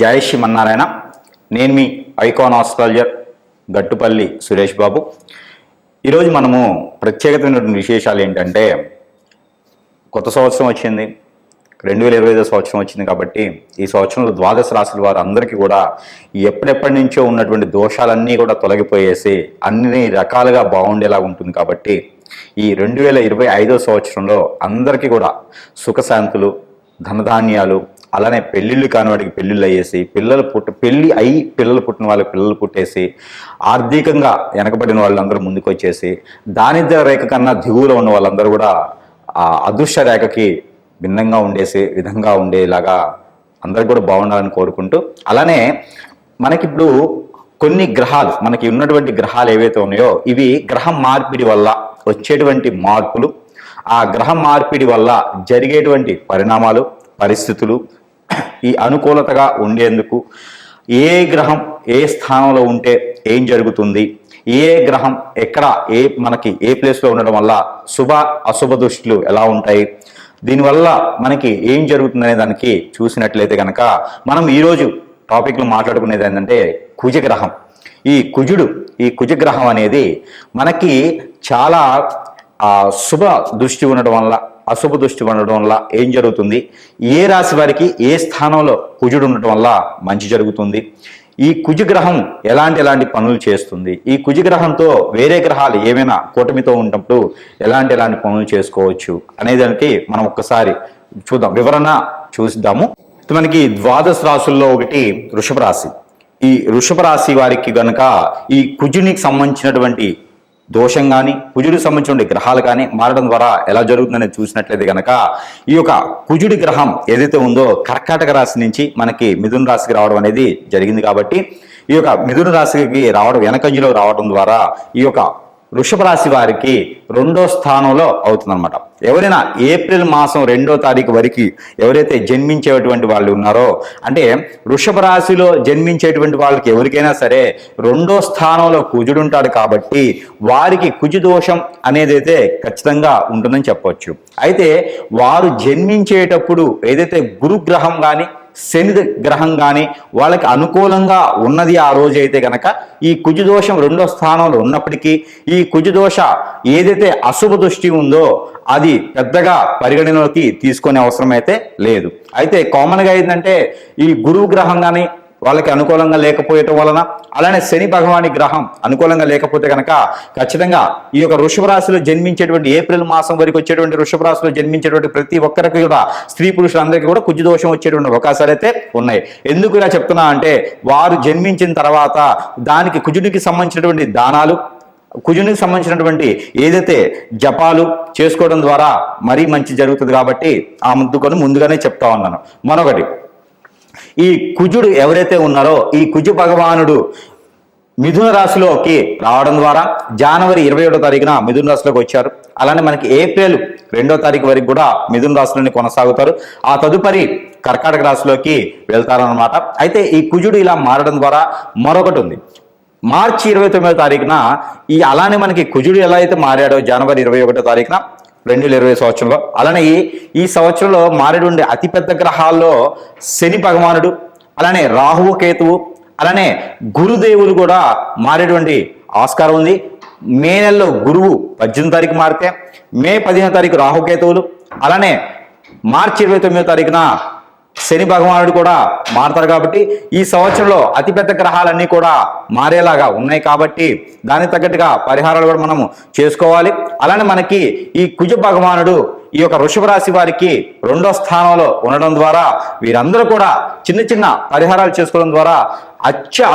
జై శ్రీమన్నారాయణ. నేను మీ icon astrologer Gattupalli Suresh Babu. ఈరోజు మనము ప్రత్యేకమైనటువంటి విశేషాలు ఏంటంటే, కొత్త సంవత్సరం వచ్చింది, 2025 సంవత్సరం వచ్చింది. కాబట్టి ఈ సంవత్సరంలో ద్వాదశ రాశుల వారు అందరికీ కూడా ఎప్పటి నుంచో ఉన్నటువంటి దోషాలన్నీ కూడా తొలగిపోయేసి అన్ని రకాలుగా బాగుండేలా ఉంటుంది. కాబట్టి ఈ 2025 సంవత్సరంలో అందరికీ కూడా సుఖశాంతులు, ధనధాన్యాలు, అలానే పెళ్ళిళ్ళు కాని వాడికి పెళ్ళిళ్ళు అయ్యేసి, పిల్లలు పుట్టిన వాళ్ళకి పిల్లలు పుట్టేసి, ఆర్థికంగా వెనకబడిన వాళ్ళందరూ ముందుకు వచ్చేసి, దారిద్ర్య రేఖ కన్నా దిగువలో ఉన్న వాళ్ళందరూ కూడా ఆ అదృష్ట రేఖకి భిన్నంగా విధంగా ఉండేలాగా అందరు కూడా బాగుండాలని కోరుకుంటూ, అలానే మనకిప్పుడు కొన్ని గ్రహాలు, మనకి ఉన్నటువంటి గ్రహాలు ఏవైతే ఉన్నాయో ఇవి గ్రహం మార్పిడి వల్ల వచ్చేటువంటి మార్పులు, ఆ గ్రహం మార్పిడి వల్ల జరిగేటువంటి పరిణామాలు, పరిస్థితులు, ఈ అనుకూలతగా ఉండేందుకు ఏ గ్రహం ఏ స్థానంలో ఉంటే ఏం జరుగుతుంది, ఏ గ్రహం ఎక్కడ మనకి ఏ ప్లేస్లో ఉండడం వల్ల శుభ అశుభ దృష్టిలు ఎలా ఉంటాయి, దీనివల్ల మనకి ఏం జరుగుతుందనే దానికి చూసినట్లయితే కనుక మనం ఈరోజు టాపిక్లో మాట్లాడుకునేది ఏంటంటే కుజగ్రహం. ఈ కుజగ్రహం అనేది మనకి చాలా శుభ దృష్టి ఉండడం వల్ల అశుభ దృష్టి ఉండడం వల్ల ఏం జరుగుతుంది, ఏ రాశి వారికి ఏ స్థానంలో కుజుడు ఉండటం వల్ల మంచి జరుగుతుంది, ఈ కుజగ్రహం ఎలాంటి పనులు చేస్తుంది, ఈ కుజగ్రహంతో వేరే గ్రహాలు ఏమైనా కూటమితో ఉన్నప్పుడు ఎలాంటి పనులు చేసుకోవచ్చు అనేదానికి మనం ఒక్కసారి చూద్దాం, వివరణ చూద్దాము. మనకి ద్వాదశ రాశుల్లో ఒకటి వృషభ రాశి. ఈ వృషభ రాశి వారికి గనక ఈ కుజునికి సంబంధించినటువంటి దోషం కానీ, కుజుడికి సంబంధించిన గ్రహాలు కానీ మారడం ద్వారా ఎలా జరుగుతుందనేది చూసినట్లయితే కనుక, ఈ యొక్క కుజుడి గ్రహం ఏదైతే ఉందో కర్కాటక రాశి నుంచి మనకి మిథున రాశికి రావడం అనేది జరిగింది. కాబట్టి ఈ యొక్క మిథున రాశికి రావడం, వెనకంజలో రావడం ద్వారా ఈ యొక్క వృషభ రాశి వారికి 2వ స్థానంలో అవుతుందన్నమాట. ఎవరైనా ఏప్రిల్ మాసం 2వ తారీఖు వరకు ఎవరైతే జన్మించేటువంటి వాళ్ళు ఉన్నారో, అంటే వృషభ రాశిలో జన్మించేటువంటి వాళ్ళకి ఎవరికైనా సరే 2వ స్థానంలో కుజుడు ఉంటాడు. కాబట్టి వారికి కుజు దోషం అనేది అయితే ఖచ్చితంగా ఉంటుందని చెప్పవచ్చు. అయితే వారు జన్మించేటప్పుడు ఏదైతే గురుగ్రహం కానీ శని గ్రహం కానీ వాళ్ళకి అనుకూలంగా ఉన్నది ఆ రోజు అయితే కనుక ఈ కుజదోషం 2వ స్థానంలో ఉన్నప్పటికీ ఈ కుజదోష ఏదైతే అశుభ దృష్టి ఉందో అది పెద్దగా పరిగణనలోకి తీసుకునే అవసరం అయితే లేదు. అయితే కామన్గా ఏంటంటే ఈ గురువు గ్రహం కానీ వాళ్ళకి అనుకూలంగా లేకపోయటం వలన, అలానే శని భగవాని గ్రహం అనుకూలంగా లేకపోతే కనుక ఖచ్చితంగా ఈ యొక్క వృషభ రాశిలో జన్మించేటువంటి ఏప్రిల్ మాసం వరకు వచ్చేటువంటి వృషభ రాశిలో జన్మించేటువంటి ప్రతి ఒక్కరికి కూడా, స్త్రీ పురుషులందరికీ కూడా కుజు దోషం వచ్చేటువంటి అవకాశాలు అయితే ఉన్నాయి. ఎందుకు ఇలా చెప్తున్నా అంటే, వారు జన్మించిన తర్వాత దానికి కుజుడికి సంబంధించినటువంటి దానాలు, కుజునికి సంబంధించినటువంటి ఏదైతే జపాలు చేసుకోవడం ద్వారా మరీ మంచి జరుగుతుంది. కాబట్టి ఆ ముందుగానే చెప్తా ఉన్నాను. మరొకటి, ఈ కుజుడు ఎవరైతే ఉన్నారో ఈ కుజు భగవానుడు మిథున రాశిలోకి రావడం ద్వారా జనవరి 21వ తారీఖున మిథున రాశిలోకి వచ్చారు. అలానే మనకి ఏప్రిల్ 2వ తారీఖు వరకు కూడా మిథున రాశిలోనే కొనసాగుతారు. ఆ తదుపరి కర్కాటక రాశిలోకి వెళ్తారన్నమాట. అయితే ఈ కుజుడు ఇలా మారడం ద్వారా మరొకటి ఉంది. మార్చి 29వ తారీఖున అలానే మనకి కుజుడు ఎలా అయితే మారాడో జనవరి 21వ తారీఖున 2020 సంవత్సరంలో, అలానే ఈ సంవత్సరంలో మారేటువంటి అతిపెద్ద గ్రహాల్లో శని భగవానుడు, అలానే రాహువు కేతువు, అలానే గురుదేవులు కూడా మారేటువంటి ఆస్కారం ఉంది. మే నెలలో గురువు 18వ తారీఖు మారితే, మే 15వ తారీఖు రాహుకేతువులు, అలానే మార్చి 29వ తారీఖున శని భగవానుడు కూడా మారుతారు. కాబట్టి ఈ సంవత్సరంలో అతిపెద్ద గ్రహాలన్నీ కూడా మారేలాగా ఉన్నాయి. కాబట్టి దానికి తగ్గట్టుగా పరిహారాలు కూడా మనము చేసుకోవాలి. అలానే మనకి ఈ కుజ భగవానుడు ఈ యొక్క వృషభ రాశి వారికి 2వ స్థానంలో ఉండడం ద్వారా వీరందరూ కూడా చిన్న పరిహారాలు చేసుకోవడం ద్వారా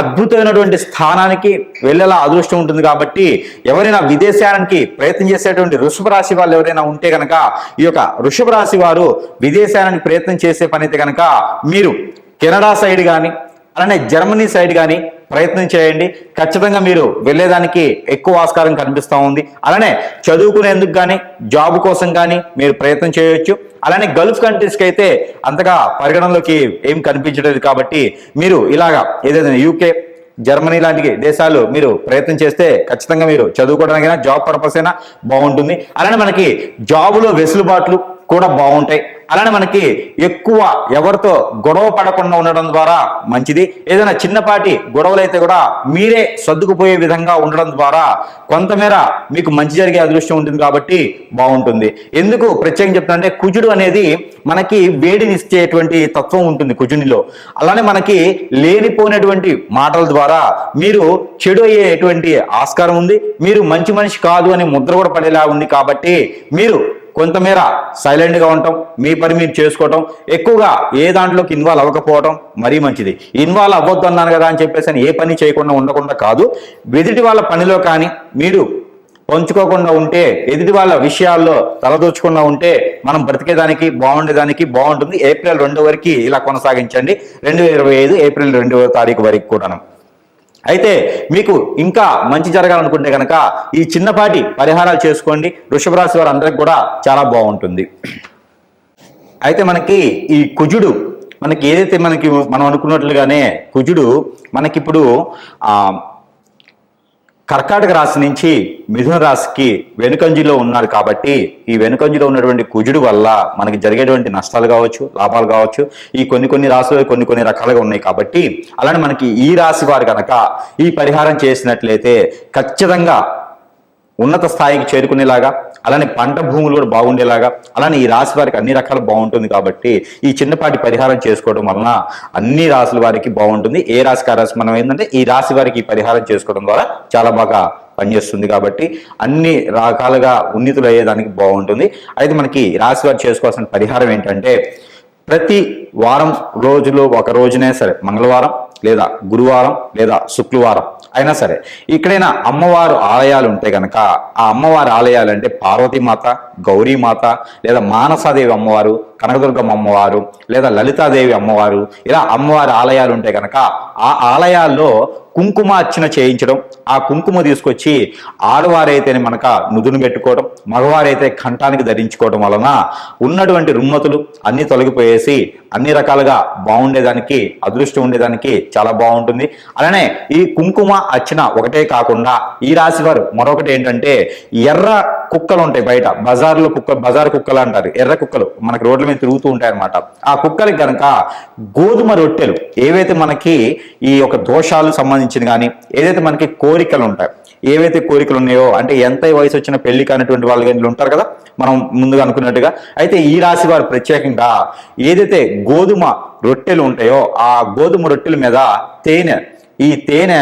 అద్భుతమైనటువంటి స్థానానికి వెళ్ళేలా అదృష్టం ఉంటుంది. కాబట్టి ఎవరైనా విదేశానికి ప్రయత్నం చేసేటువంటి వృషభ రాశి వాళ్ళు ఎవరైనా ఉంటే కనుక ఈ యొక్క వృషభ రాశి వారు విదేశానికి ప్రయత్నం చేసే పని అయితే కనుక మీరు కెనడా సైడ్ కానీ, అలానే జర్మనీ సైడ్ కానీ ప్రయత్నం చేయండి. ఖచ్చితంగా మీరు వెళ్ళేదానికి ఎక్కువ ఆస్కారం కనిపిస్తూ ఉంది. అలానే చదువుకునేందుకు కానీ, జాబ్ కోసం కానీ మీరు ప్రయత్నం చేయవచ్చు. అలానే గల్ఫ్ కంట్రీస్కి అయితే అంతగా పరిగణనలోకి ఏం కనిపించలేదు. కాబట్టి మీరు ఇలాగా ఏదైనా యూకే, జర్మనీ లాంటి దేశాలు మీరు ప్రయత్నం చేస్తే ఖచ్చితంగా మీరు చదువుకోవడానికైనా, జాబ్ పర్పస్ అయినా బాగుంటుంది. అలానే మనకి జాబులో వెసులుబాట్లు, కూడా బాగుంటాయి. అలానే మనకి ఎక్కువ ఎవరితో గొడవ పడకుండా ఉండడం ద్వారా మంచిది. ఏదైనా చిన్నపాటి గొడవలు అయితే కూడా మీరే సర్దుకుపోయే విధంగా ఉండడం ద్వారా కొంతమేర మీకు మంచి జరిగే అదృష్టం ఉంటుంది కాబట్టి బాగుంటుంది. ఎందుకు ప్రత్యేకంగా చెప్తానంటే కుజుడు అనేది మనకి వేడిని ఇచ్చేటువంటి తత్వం ఉంటుంది కుజునిలో. అలానే మనకి లేనిపోయినటువంటి మాటల ద్వారా మీరు చెడు అయ్యేటువంటి ఆస్కారం ఉంది. మీరు మంచి మనిషి కాదు అని ముద్ర కూడా పడేలా ఉంది. కాబట్టి మీరు కొంతమేర సైలెంట్గా ఉండటం, మీ పని మీరు చేసుకోవటం, ఎక్కువగా ఏ దాంట్లోకి ఇన్వాల్వ్ అవ్వకపోవడం మరీ మంచిది. ఇన్వాల్వ్ అవ్వద్దు అన్నాను కదా అని చెప్పేసి ఏ పని చేయకుండా ఉండకుండా కాదు, ఎదుటి వాళ్ళ పనిలో కానీ మీరు పంచుకోకుండా ఉంటే, ఎదుటి వాళ్ళ విషయాల్లో తలదూర్చకుండా ఉంటే మనం బ్రతికేదానికి బాగుండేదానికి బాగుంటుంది. ఏప్రిల్ 2 వరకు ఇలా కొనసాగించండి. 2025 ఏప్రిల్ 2వ తారీఖు వరకు కూడా. అయితే మీకు ఇంకా మంచి జరగాలనుకుంటే కనుక ఈ చిన్నపాటి పరిహారాలు చేసుకోండి. వృషభ రాశి వారు అందరికి కూడా చాలా బాగుంటుంది. అయితే మనకి ఈ కుజుడు మనకి ఏదైతే మనం అనుకున్నట్లుగానే కుజుడు మనకిప్పుడు కర్కాటక రాశి నుంచి మిథున రాశికి వెనుకంజిలో ఉన్నారు. కాబట్టి ఈ వెనుకంజిలో ఉన్నటువంటి కుజుడు వల్ల మనకి జరిగేటువంటి నష్టాలు కావచ్చు, లాభాలు కావచ్చు, ఈ కొన్ని రాశులు కొన్ని రకాలుగా ఉన్నాయి. కాబట్టి అలానే మనకి ఈ రాశి వారు కనుక ఈ పరిహారం చేసినట్లయితే ఖచ్చితంగా ఉన్నత స్థాయికి చేరుకునేలాగా, అలానే పంట భూములు కూడా బాగుండేలాగా, అలానే ఈ రాశి వారికి అన్ని రకాలు బాగుంటుంది. కాబట్టి ఈ చిన్నపాటి పరిహారం చేసుకోవడం వలన అన్ని రాశుల వారికి బాగుంటుంది. ఏ రాశికి ఆ రాశి మనం ఏంటంటే ఈ రాశి వారికి ఈ పరిహారం చేసుకోవడం ద్వారా చాలా బాగా పనిచేస్తుంది. కాబట్టి అన్ని రకాలుగా ఉన్నతులు అయ్యేదానికి బాగుంటుంది. అయితే మనకి రాశి వారు చేసుకోవాల్సిన పరిహారం ఏంటంటే ప్రతి వారం రోజులో ఒక రోజునే సరే, మంగళవారం లేదా గురువారం లేదా శుక్రవారం అయినా సరే, ఇక్కడైనా అమ్మవారు ఆలయాలు ఉంటే కనుక ఆ అమ్మవారి ఆలయాలు అంటే పార్వతీమాత, గౌరీమాత లేదా మానసాదేవి అమ్మవారు, కనకదుర్గమ్మ అమ్మవారు లేదా లలితాదేవి అమ్మవారు, ఇలా అమ్మవారి ఆలయాలు ఉంటే కనుక ఆ ఆలయాల్లో కుంకుమ అర్చన చేయించడం, ఆ కుంకుమ తీసుకొచ్చి ఆడవారైతేనే మనక నుదును పెట్టుకోవడం, మగవారైతే కంఠానికి ధరించుకోవడం వలన ఉన్నటువంటి రుమ్మతులు అన్ని తొలగిపోయేసి అన్ని రకాలుగా బాగుండేదానికి, అదృష్టం ఉండేదానికి చాలా బాగుంటుంది. అలానే ఈ కుంకుమ అర్చన ఒకటే కాకుండా ఈ రాశి వారు మరొకటి ఏంటంటే ఎర్ర కుక్కలు ఉంటాయి బయట, బజార్ కుక్కలు అంటారు, ఎర్ర కుక్కలు మనకి రోడ్ల మీద తిరుగుతూ ఉంటాయి అనమాట. ఆ కుక్కలకి కనుక గోధుమ రొట్టెలు, ఏవైతే మనకి ఈ యొక్క దోషాలు సంబంధించిన కానీ ఏదైతే మనకి కోరికలు ఉంటాయి, ఏవైతే కోరికలు ఉన్నాయో అంటే ఎంత వయసు వచ్చిన పెళ్లి కానిటువంటి వాళ్ళు ఉంటారు కదా మనం ముందుగా అనుకున్నట్టుగా, అయితే ఈ రాశి వారు ప్రత్యేకంగా ఏదైతే గోధుమ రొట్టెలు ఉంటాయో ఆ గోధుమ రొట్టెల మీద ఈ తేనె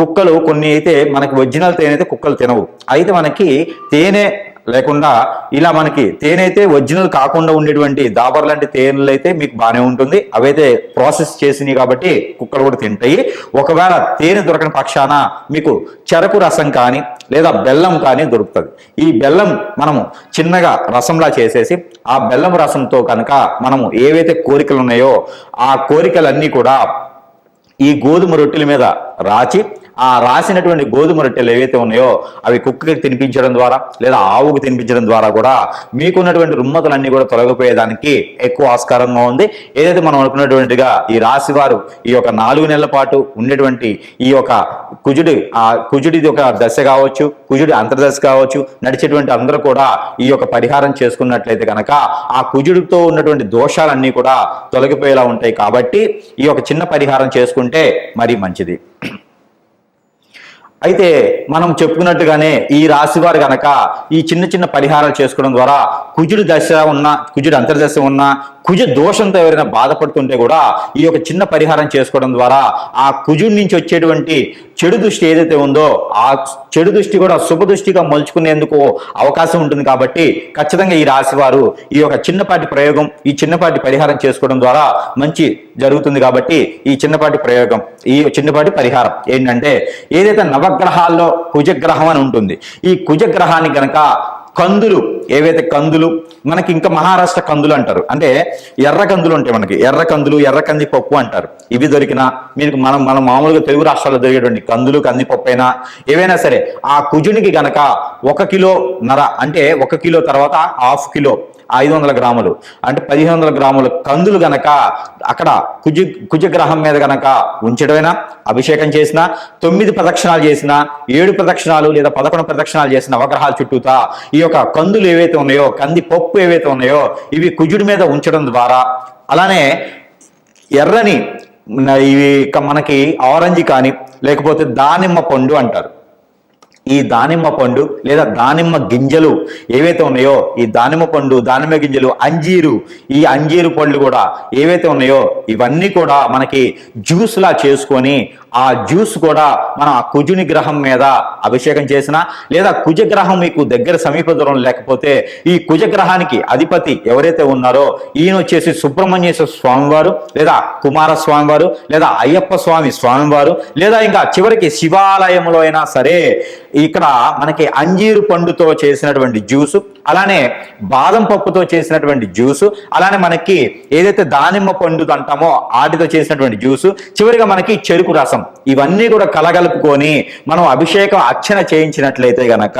కుక్కలు కొన్ని అయితే మనకి ఒరిజినల్ తేనె అయితే కుక్కలు తినవు. అయితే మనకి తేనె లేకుండా ఇలా మనకి తేనె అయితే ఒరిజినల్ కాకుండా ఉండేటువంటి దాబర్ లాంటి తేనెలు అయితే మీకు బాగానే ఉంటుంది. అవైతే ప్రాసెస్ చేసినాయి కాబట్టి కుక్కలు కూడా తింటాయి. ఒకవేళ తేనె దొరకని పక్షాన మీకు చెరకు రసం కానీ లేదా బెల్లం కానీ దొరుకుతుంది. ఈ బెల్లం మనము చిన్నగా రసంలా చేసేసి ఆ బెల్లం రసంతో కనుక మనము ఏవైతే కోరికలు ఉన్నాయో ఆ కోరికలన్నీ కూడా ఈ గోధుమ రొట్టెల మీద రాచి ఆ రాసినటువంటి గోధుమ రొట్టెలు ఏవైతే ఉన్నాయో అవి కుక్కకి తినిపించడం ద్వారా లేదా ఆవుకు తినిపించడం ద్వారా కూడా మీకున్నటువంటి రుమ్మతులన్నీ కూడా తొలగిపోయేదానికి ఎక్కువ ఆస్కారంగా ఉంది. ఏదైతే మనం అనుకున్నటువంటిగా ఈ రాశి వారు ఈ యొక్క 4 నెలల పాటు ఉండేటువంటి ఈ యొక్క కుజుడిది ఒక దశ కావచ్చు, కుజుడి అంతర్దశ కావచ్చు, నడిచేటువంటి అందరూ కూడా ఈ యొక్క పరిహారం చేసుకున్నట్లయితే కనుక ఆ కుజుడితో ఉన్నటువంటి దోషాలన్నీ కూడా తొలగిపోయేలా ఉంటాయి. కాబట్టి ఈ యొక్క చిన్న పరిహారం చేసుకుంటే మరీ మంచిది. అయితే మనం చెప్పుకున్నట్టుగానే ఈ రాశి వారు కనుక ఈ చిన్న పరిహారాలు చేసుకోవడం ద్వారా కుజుడి దశ ఉన్న, కుజుడి అంతర్దశ ఉన్న, కుజ దోషంతో ఎవరైనా బాధపడుతుంటే కూడా ఈ యొక్క చిన్న పరిహారం చేసుకోవడం ద్వారా ఆ కుజుడి నుంచి వచ్చేటువంటి చెడు దృష్టి ఏదైతే ఉందో ఆ చెడు దృష్టి కూడా శుభ దృష్టిగా మలుచుకునేందుకు అవకాశం ఉంటుంది. కాబట్టి ఖచ్చితంగా ఈ రాశి వారు ఈ యొక్క చిన్నపాటి ప్రయోగం, ఈ చిన్నపాటి పరిహారం చేసుకోవడం ద్వారా మంచి జరుగుతుంది. కాబట్టి ఈ చిన్నపాటి ప్రయోగం, ఈ చిన్నపాటి పరిహారం ఏంటంటే ఏదైతే నవగ్రహాల్లో కుజగ్రహం అని ఉంటుంది, ఈ కుజగ్రహాన్ని కనుక కందులు, ఏవైతే కందులు మనకి ఇంకా మహారాష్ట్ర కందులు అంటారు, అంటే ఎర్ర కందులు ఉంటాయి మనకి, ఎర్ర కందులు, ఎర్ర కందిపప్పు అంటారు. ఇవి దొరికినా మీకు మనం మామూలుగా తెలుగు రాష్ట్రాల్లో దొరికేటువంటి కందులు, కందిపప్పు అయినా ఏవైనా సరే ఆ కుజునికి గనక 1 కిలోన్నర అంటే 1 కిలో తర్వాత ½ కిలో 500 గ్రాములు అంటే 1500 గ్రాముల కందులు గనక అక్కడ కుజగ్రహం మీద గనక ఉంచడమైనా, అభిషేకం చేసినా, 9 ప్రదక్షిణాలు చేసినా, 7 ప్రదక్షిణాలు లేదా 11 ప్రదక్షిణాలు చేసిన నవగ్రహాల చుట్టూతా ఈ యొక్క కందులు ఏవైతే ఉన్నాయో, కంది పప్పు ఏవైతే ఉన్నాయో ఇవి కుజుడి మీద ఉంచడం ద్వారా, అలానే ఎర్రని ఇవి మనకి ఆరెంజ్ కానీ లేకపోతే దానిమ్మ పండు అంటారు, ఈ దానిమ్మ పండు లేదా దానిమ్మ గింజలు ఏవైతే ఉన్నాయో, ఈ దానిమ్మ పండు, దానిమ్మ గింజలు, అంజీరు, ఈ అంజీరు పళ్ళు కూడా ఏవైతే ఉన్నాయో ఇవన్నీ కూడా మనకి జ్యూస్లా చేసుకొని ఆ జ్యూస్ కూడా మనం ఆ కుజుని గ్రహం మీద అభిషేకం చేసినా, లేదా కుజగ్రహం మీకు దగ్గర సమీప దూరం లేకపోతే ఈ కుజగ్రహానికి అధిపతి ఎవరైతే ఉన్నారో ఈయన వచ్చేసి సుబ్రహ్మణ్యేశ్వర స్వామివారు లేదా కుమారస్వామి వారు లేదా అయ్యప్ప స్వామి స్వామివారు లేదా ఇంకా చివరికి శివాలయంలో అయినా సరే ఇక్కడ మనకి అంజీరు పండుతో చేసినటువంటి జ్యూసు, అలానే బాదం పప్పుతో చేసినటువంటి జ్యూసు, అలానే మనకి ఏదైతే దానిమ్మ పండు అంటామో వాటితో చేసినటువంటి జ్యూసు, చివరిగా మనకి చెరుకు రసం, ఇవన్నీ కూడా కలగలుపుకొని మనం అభిషేకం అర్చన చేయించినట్లయితే గనక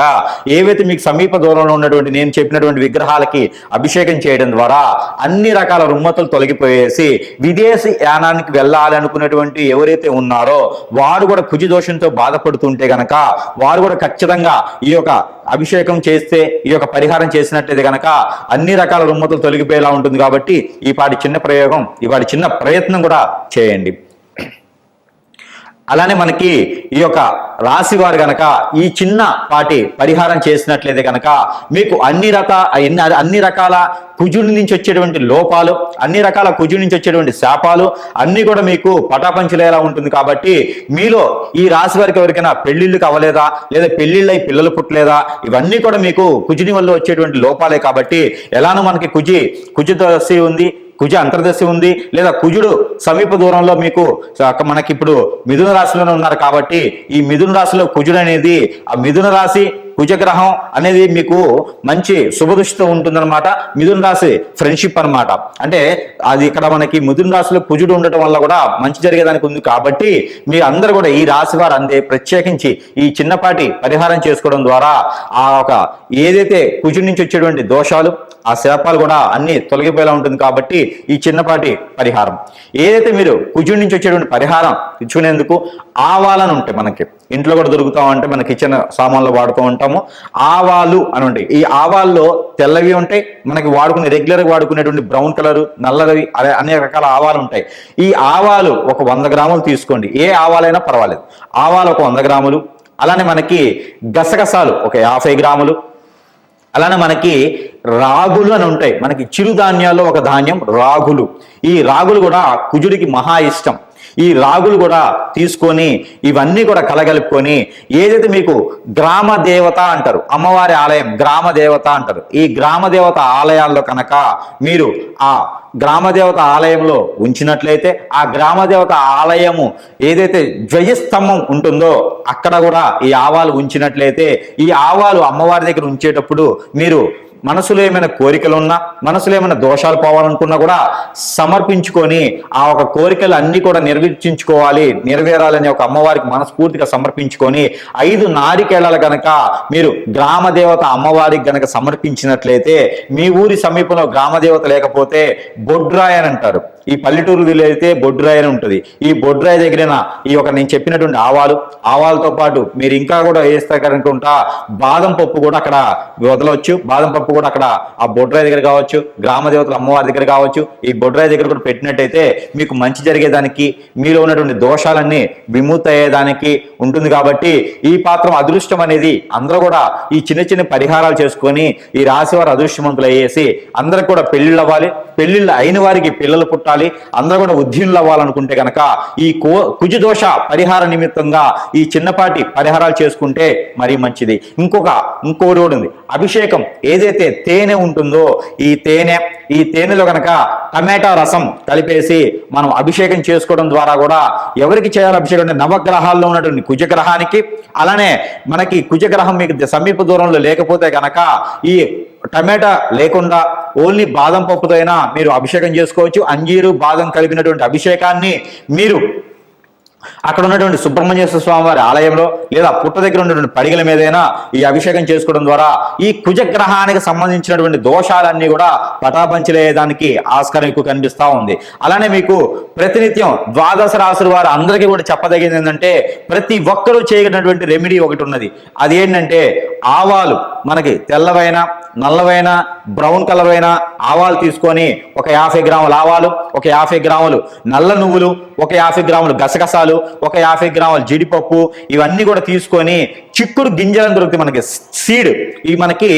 ఏవైతే మీకు సమీప దూరంలో ఉన్నటువంటి నేను చెప్పినటువంటి విగ్రహాలకి అభిషేకం చేయడం ద్వారా అన్ని రకాల రుమ్మతులు తొలగిపోయేసి విదేశీ యానానికి వెళ్ళాలి అనుకున్నటువంటి ఎవరైతే ఉన్నారో వారు కూడా కుజి దోషంతో బాధపడుతుంటే గనక వారు కూడా ఖచ్చితంగా ఈ యొక్క అభిషేకం చేస్తే, ఈ యొక్క పరిహారం చేసినట్లయితే గనక అన్ని రకాల రుమ్మతులు తొలగిపోయేలా ఉంటుంది. కాబట్టి ఈ పాటి చిన్న ప్రయోగం, ఈ పాటి చిన్న ప్రయత్నం కూడా చేయండి. అలానే మనకి ఈ యొక్క రాశి వారు గనక ఈ చిన్న పాటి పరిహారం చేసినట్లయితే గనక మీకు అన్ని రకాల కుజుడి నుంచి వచ్చేటువంటి లోపాలు, అన్ని రకాల కుజుడి నుంచి వచ్చేటువంటి శాపాలు అన్ని కూడా మీకు పటాపంచలేలా ఉంటుంది. కాబట్టి మీలో ఈ రాశి వారికి ఎవరికైనా పెళ్లిళ్ళకి అవ్వలేదా, లేదా పెళ్లిళ్ళై పిల్లలు పుట్టలేదా, ఇవన్నీ కూడా మీకు కుజుని వల్ల వచ్చేటువంటి లోపాలే. కాబట్టి ఎలానో మనకి కుజ దశ ఉంది, కుజ అంతర్దశ ఉంది, లేదా కుజుడు సమీప దూరంలో మీకు మనకి ఇప్పుడు మిథున రాశిలోనే ఉన్నారు. కాబట్టి ఈ మిథున రాశిలో కుజుడు అనేది, ఆ మిథున రాశి కుజగ్రహం అనేది మీకు మంచి శుభదృష్టితో ఉంటుందన్నమాట. మిథున రాశి ఫ్రెండ్షిప్ అనమాట. అంటే అది ఇక్కడ మనకి మిథున రాశిలో కుజుడు ఉండటం వల్ల కూడా మంచి జరిగేదానికి ఉంది. కాబట్టి మీరు అందరూ కూడా ఈ రాశి వారు అందే ప్రత్యేకించి ఈ చిన్నపాటి పరిహారం చేసుకోవడం ద్వారా ఆ ఒక ఏదైతే కుజుడి నుంచి వచ్చేటువంటి దోషాలు, ఆ శాపాలు కూడా అన్ని తొలగిపోయేలా ఉంటుంది. కాబట్టి ఈ చిన్నపాటి పరిహారం ఏదైతే మీరు కుజుడి నుంచి వచ్చేటువంటి పరిహారం ఇచ్చుకునేందుకు ఆవాలను ఉంటాయి, మనకి ఇంట్లో కూడా దొరుకుతా ఉంటాయి, మన కిచెన్ సామాన్లు వాడుతూ ఉంటాము. ఆవాలు అని ఉంటాయి. ఈ ఆవాల్లో తెల్లవి ఉంటాయి, మనకి రెగ్యులర్గా వాడుకునేటువంటి బ్రౌన్ కలర్, నల్లవి, అనేక రకాల ఆవాలు ఉంటాయి. ఈ ఆవాలు ఒక 100 గ్రాములు తీసుకోండి, ఏ ఆవాలైనా పర్వాలేదు. ఆవాలు ఒక 100 గ్రాములు, అలానే మనకి గసగసాలు ఒక 50 గ్రాములు, అలానే మనకి రాగులు అని ఉంటాయి, మనకి చిరుధాన్యాల్లో ఒక ధాన్యం రాగులు. ఈ రాగులు కూడా కుజుడికి మహా ఇష్టం. ఈ రాగులు కూడా తీసుకొని ఇవన్నీ కూడా కలగలుపుకొని ఏదైతే మీకు గ్రామ దేవత అంటారు, అమ్మవారి ఆలయం గ్రామ దేవత అంటారు, ఈ గ్రామ దేవత ఆలయాల్లో కనుక మీరు ఆ గ్రామదేవత ఆలయంలో ఉంచినట్లయితే ఆ గ్రామదేవత ఆలయము ఏదైతే ధ్వజస్తంభం ఉంటుందో అక్కడ కూడా ఈ ఆవాలు ఉంచినట్లయితే ఈ ఆవాలు అమ్మవారి దగ్గర ఉంచేటప్పుడు మీరు మనసులో ఏమైనా కోరికలు ఉన్నా, మనసులో ఏమైనా దోషాలు పోవాలనుకున్నా కూడా సమర్పించుకొని ఆ ఒక కోరికలు అన్ని కూడా నెరవేరాలని ఒక అమ్మవారికి మనస్ఫూర్తిగా సమర్పించుకొని 5 నారికేళాలు గనక మీరు గ్రామదేవత అమ్మవారికి గనక సమర్పించినట్లయితే మీ ఊరి సమీపంలో గ్రామదేవత లేకపోతే బొడ్రాయి అని అంటారు, ఈ పల్లెటూరు అయితే బొడ్రాయి అని ఉంటుంది. ఈ బొడ్రాయి దగ్గర ఈ ఒక నేను చెప్పినటువంటి ఆవాలతో పాటు మీరు ఇంకా కూడా వేస్తే కనుకుంటా బాదం పప్పు కూడా అక్కడ వదలవచ్చు. బాదం పప్పు కూడా అక్కడ ఆ బొడ్రాయి దగ్గర కావచ్చు, గ్రామదేవతల అమ్మవారి దగ్గర కావచ్చు, ఈ బొడ్రాయి దగ్గర కూడా పెట్టినట్టయితే మీకు మంచి జరిగేదానికి, మీలో ఉన్నటువంటి దోషాలన్నీ విముక్తి అయ్యేదానికి ఉంటుంది. కాబట్టి ఈ పాత్రం అదృష్టం అనేది అందరూ కూడా ఈ చిన్న చిన్న పరిహారాలు చేసుకొని ఈ రాశి వారు అదృష్టవంతులు అయ్యేసి అందరికి కూడా పెళ్లిళ్ళు అవ్వాలి, పెళ్లిళ్ళు అయిన వారికి పిల్లలు పుట్టాలి, అందరూ కూడా ఉద్యోగులు అవ్వాలనుకుంటే కనుక ఈ కుజదోష పరిహార నిమిత్తంగా ఈ చిన్నపాటి పరిహారాలు చేసుకుంటే మరీ మంచిది. ఇంకోటి కూడా ఉంది, అభిషేకం ఏదైతే తేనె ఉంటుందో ఈ తేనెలో కనుక టమాటా రసం కలిపేసి మనం అభిషేకం చేసుకోవడం ద్వారా కూడా ఎవరికి చేయాలి అభిషేకం అంటే నవగ్రహాల్లో ఉన్నటువంటి కుజగ్రహానికి, అలానే మనకి కుజగ్రహం మీకు సమీప దూరంలో లేకపోతే కనుక ఈ టమాటా లేకుండా ఓన్లీ బాదం పప్పుతో అయినా మీరు అభిషేకం చేసుకోవచ్చు. అంజీరు బాదం కలిపినటువంటి అభిషేకాన్ని మీరు అక్కడ ఉన్నటువంటి సుబ్రహ్మణ్యేశ్వర స్వామి వారి ఆలయంలో లేదా పుట్ట దగ్గర ఉన్నటువంటి పడిగల మీదైనా ఈ అభిషేకం చేసుకోవడం ద్వారా ఈ కుజగ్రహానికి సంబంధించినటువంటి దోషాలన్నీ కూడా పటాపంచలేదానికి ఆస్కారం ఎక్కువ కనిపిస్తూ ఉంది. అలానే మీకు ప్రతినిత్యం ద్వాదశ రాశుల వారు అందరికీ కూడా చెప్పదగింది ఏంటంటే ప్రతి ఒక్కరూ చేయగలిగినటువంటి రెమెడీ ఒకటి ఉన్నది. అది ఏంటంటే ఆవాలు, మనకి తెల్లవైన నల్లవైన బ్రౌన్ కలర్ అయిన ఆవాలు తీసుకొని ఒక 50 గ్రాముల ఆవాలు, ఒక 50 గ్రాములు నల్ల నువ్వులు, ఒక 50 గ్రాములు గసగసాలు, ఒక 50 గ్రాముల జీడిపప్పు, ఇవన్నీ కూడా తీసుకొని చిక్కుడు గింజలను దొరుకుతాయి మనకి సీడ్, ఇవి మనకి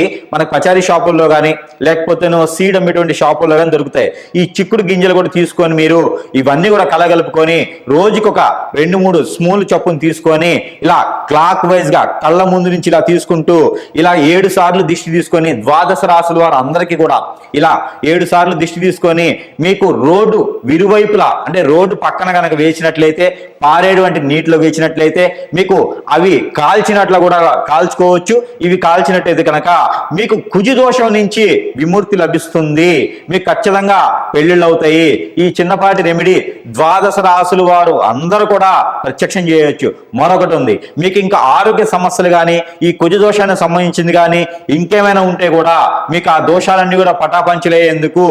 పచారీ షాపుల్లో కానీ లేకపోతే సీడ్ అమ్మేటువంటి షాపుల్లో కానీ దొరుకుతాయి. ఈ చిక్కుడు గింజలు కూడా తీసుకొని మీరు ఇవన్నీ కూడా కలగలుపుకొని రోజుకొక 2-3 స్పూన్లు చొప్పును తీసుకొని ఇలా క్లాక్ వైజ్ గా కళ్ళ ముందు నుంచి ఇలా తీసుకుంటూ ఇలా 7 సార్లు దిష్టి తీసుకొని ద్వాదశ రాశుల వారు అందరికీ కూడా ఇలా 7 సార్లు దిష్టి తీసుకొని మీకు రోడ్డు విరువైపులా అంటే రోడ్డు పక్కన కనుక వేసినట్లయితే పారేటువంటి నీటిలో వేసినట్లయితే మీకు అవి కాల్చినట్లు కూడా కాల్చుకోవచ్చు. ఇవి కాల్చినట్లయితే కనుక మీకు కుజు దోషం నుంచి విముక్తి లభిస్తుంది. మీకు ఖచ్చితంగా పెళ్లిళ్ళు అవుతాయి. ఈ చిన్నపాటి రెమెడీ ద్వాదశ రాశుల వారు అందరూ కూడా ప్రత్యక్షం చేయవచ్చు. మరొకటి ఉంది, మీకు ఇంకా ఆరోగ్య సమస్యలు కానీ ఈ కుజ దోషానికి సంబంధించింది కానీ ఇంకేమైనా ఉంటే కూడా మీకు ఆ దోషాలన్నీ కూడా పటాపంచలేందుకు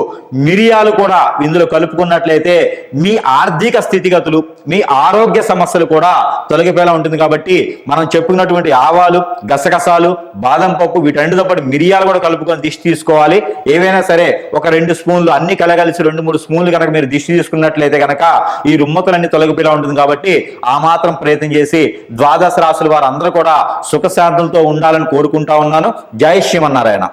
మిరియాలు కూడా ఇందులో కలుపుకున్నట్లయితే మీ ఆర్థిక స్థితిగతులు, మీ ఆరోగ్య సమస్యలు కూడా తొలగిపోయేలా ఉంటుంది. కాబట్టి మనం చెప్పుకున్నటువంటి ఆవాలు, గసగసాలు, బాదం పప్పు వీటన్నిటితో పాటు మిరియాలు కూడా కలుపుకొని దిష్టి తీసుకోవాలి. ఏవైనా సరే ఒక 2 స్పూన్లు అన్ని కలగలిసి 2-3 స్పూన్లు కనుక మీరు దిష్టి తీసుకున్నట్లయితే కనుక ఈ రుమ్మతులన్నీ తొలగిపోయేలా ఉంటుంది. కాబట్టి ఆ మాత్రం ప్రయత్నం చేసి ద్వాదశ రాశుల వారు అందరూ కూడా సుఖశాంతులతో ఉండాలని కోరుకుంటా ఉన్నాను. జై శ్రీమన్నారాయణ.